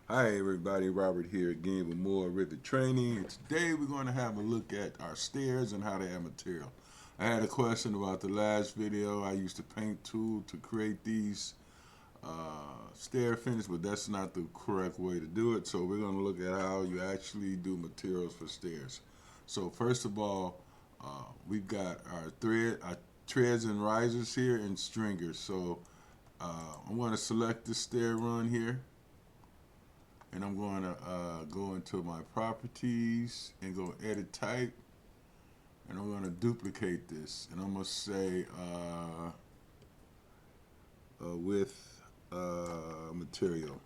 Hi everybody, Robert here again with more Revit training. And today we're going to have a look at our stairs and how they have material. I had a question about the last video. I used the paint tool to create these stair finish, but that's not the correct way to do it. So we're going to look at how you actually do materials for stairs. So first of all, we've got our treads and risers here and stringers. So I'm going to select the stair run here, and I'm going to go into my properties and go edit type, and I'm going to duplicate this, and I'm going to say with material,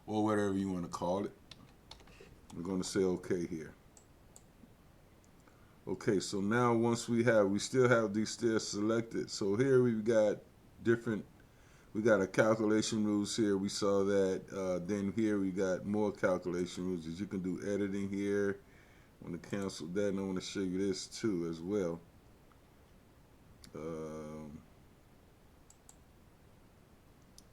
or whatever you want to call it. I'm going to say OK here. Okay, so now once we still have these stairs selected. So here we've got different, we got a calculation rules here. We saw that. Then here we got more calculation rules that you can do editing here. I want to cancel that, and I want to show you this too as well.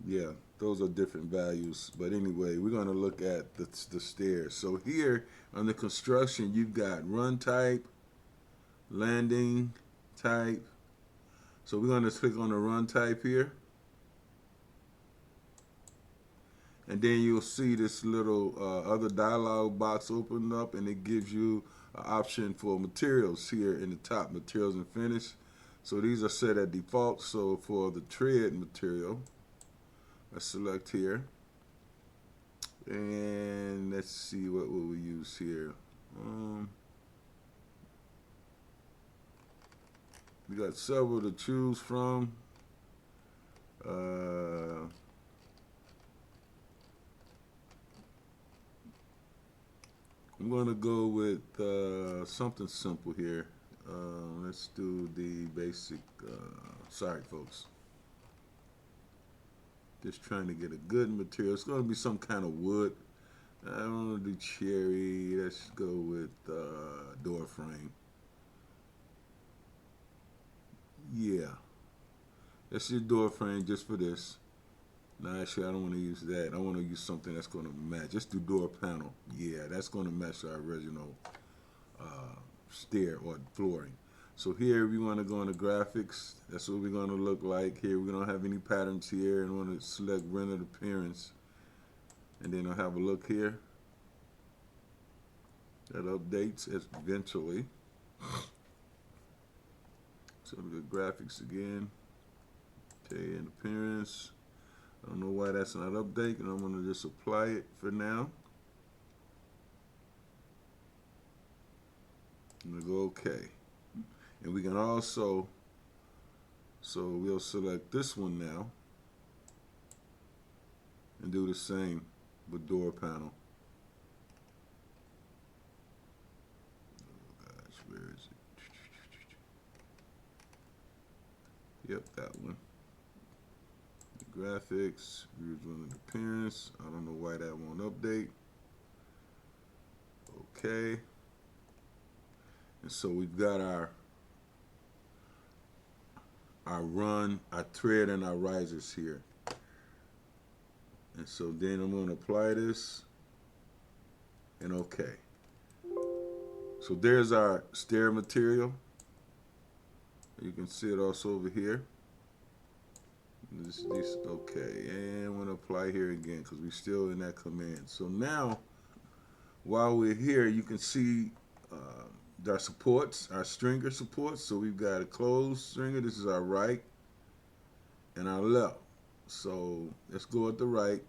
Yeah, those are different values. But anyway, we're going to look at the stairs. So here on the construction, you've got run type, landing type. So we're going to click on the run type here. And then you'll see this little other dialog box open up, and it gives you an option for materials here in the top, materials and finish. So these are set at default. So for the tread material, I select here, and let's see what will we use here. We got several to choose from. I'm going to go with something simple here. Let's do the basic. Sorry, folks. Just trying to get a good material. It's going to be some kind of wood. I don't want to do cherry. Let's go with door frame. Yeah. Let's do door frame just for this. No, actually, I don't want to use that. I want to use something that's going to match. Just do door panel. Yeah, that's going to match our original stair or flooring. So here we want to go into graphics. That's what we're going to look like. Here we don't have any patterns here, and want to select rendered appearance. And then I'll have a look here. That updates eventually. So the graphics again. Okay, and appearance. I don't know why that's not update, and I'm going to just apply it for now. I'm going to go OK. And we can also, so we'll select this one now and do the same with door panel. Oh gosh, where is it? Yep, that one. Graphics, visual appearance. I don't know why that won't update. Okay. And so we've got our run, our thread, and our risers here. And so then I'm going to apply this, and okay. So there's our stair material. You can see it also over here. This okay, and I'm going to apply here again because we're still in that command. So now, while we're here, you can see our supports, our stringer supports. So we've got a closed stringer. This is our right and our left. So let's go at the right.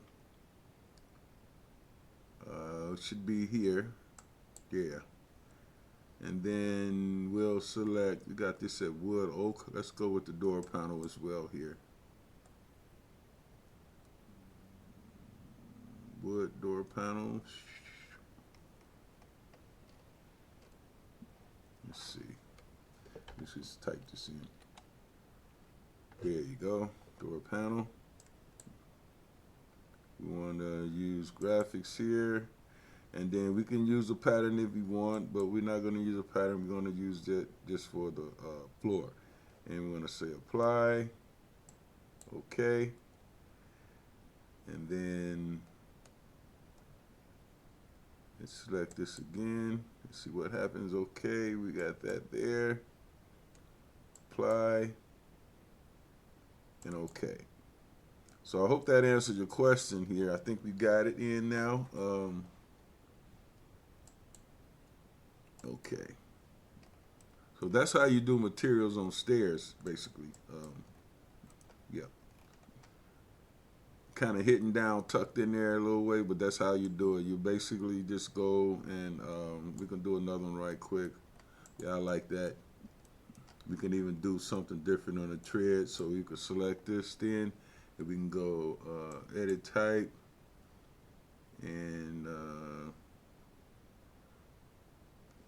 It should be here. Yeah. And then we'll select, we got this at wood oak. Let's go with the door panel as well here. Wood door panel. Let's see. Let's just type this in. There you go. Door panel. We want to use graphics here. And then we can use a pattern if we want, but we're not going to use a pattern. We're going to use it just for the floor. And we're going to say apply. Okay. And then let's select this again. Let's see what happens. Okay, we got that there. Apply. And okay. So I hope that answered your question here. I think we got it in now. Okay. So that's how you do materials on stairs, basically. Yeah. Kind of hitting down, tucked in there a little way, but that's how you do it. You basically just go and we can do another one right quick. Yeah, I like that. We can even do something different on the tread. So you can select this then. And we can go edit type. And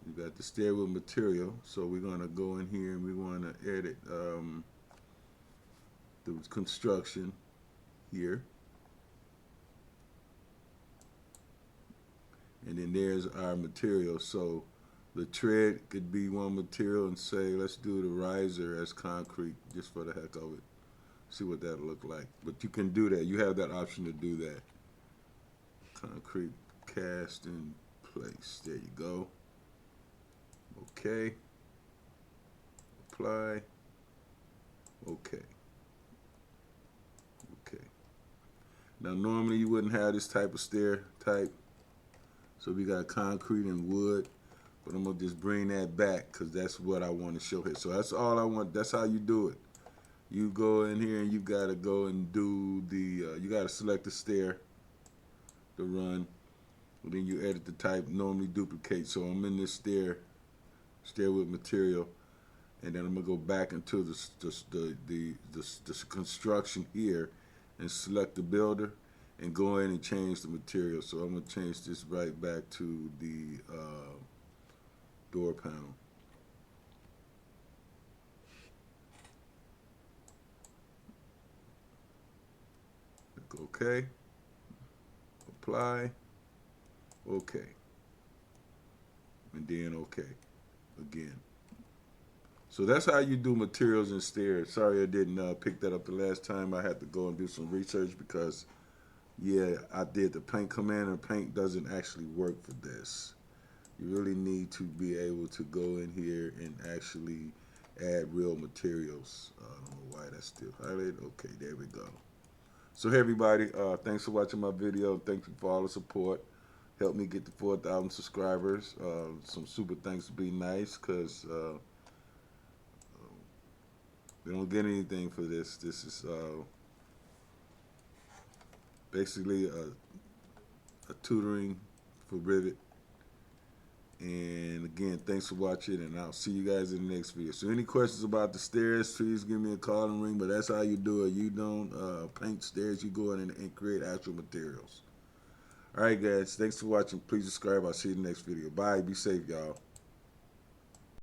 you got the stairwell material. So we're going to go in here and we want to edit the construction here. And then there's our material. So the tread could be one material, and say, let's do the riser as concrete just for the heck of it. See what that'll look like. But you can do that. You have that option to do that. Concrete cast in place. There you go. Okay. Apply. Okay. Okay. Now normally you wouldn't have this type of stair type. So we got concrete and wood. But I'm going to just bring that back because that's what I want to show here. So that's all I want. That's how you do it. You go in here and you got to go and do the, you got to select the stair to run. And then you edit the type, normally duplicate. So I'm in this stair with material. And then I'm going to go back into the construction here and select the builder and go in and change the material. So I'm going to change this right back to the door panel. Okay. Apply. Okay. And then okay. Again. So that's how you do materials and stairs. Sorry I didn't pick that up the last time. I had to go and do some research because, yeah, I did the paint command and paint doesn't actually work for this. You really need to be able to go in here and actually add real materials. I don't know why that's still highlighted. Okay, there we go. So hey everybody, thanks for watching my video. Thank you for all the support. Help me get to 4,000 subscribers. Some super thanks would be nice because we don't get anything for this. This is basically a tutoring for Revit. And again, thanks for watching, and I'll see you guys in the next video. So any questions about the stairs, please give me a call and ring, but that's how you do it. You don't paint stairs, you go in and create actual materials. All right, guys, thanks for watching. Please subscribe. I'll see you in the next video. Bye. Be safe, y'all.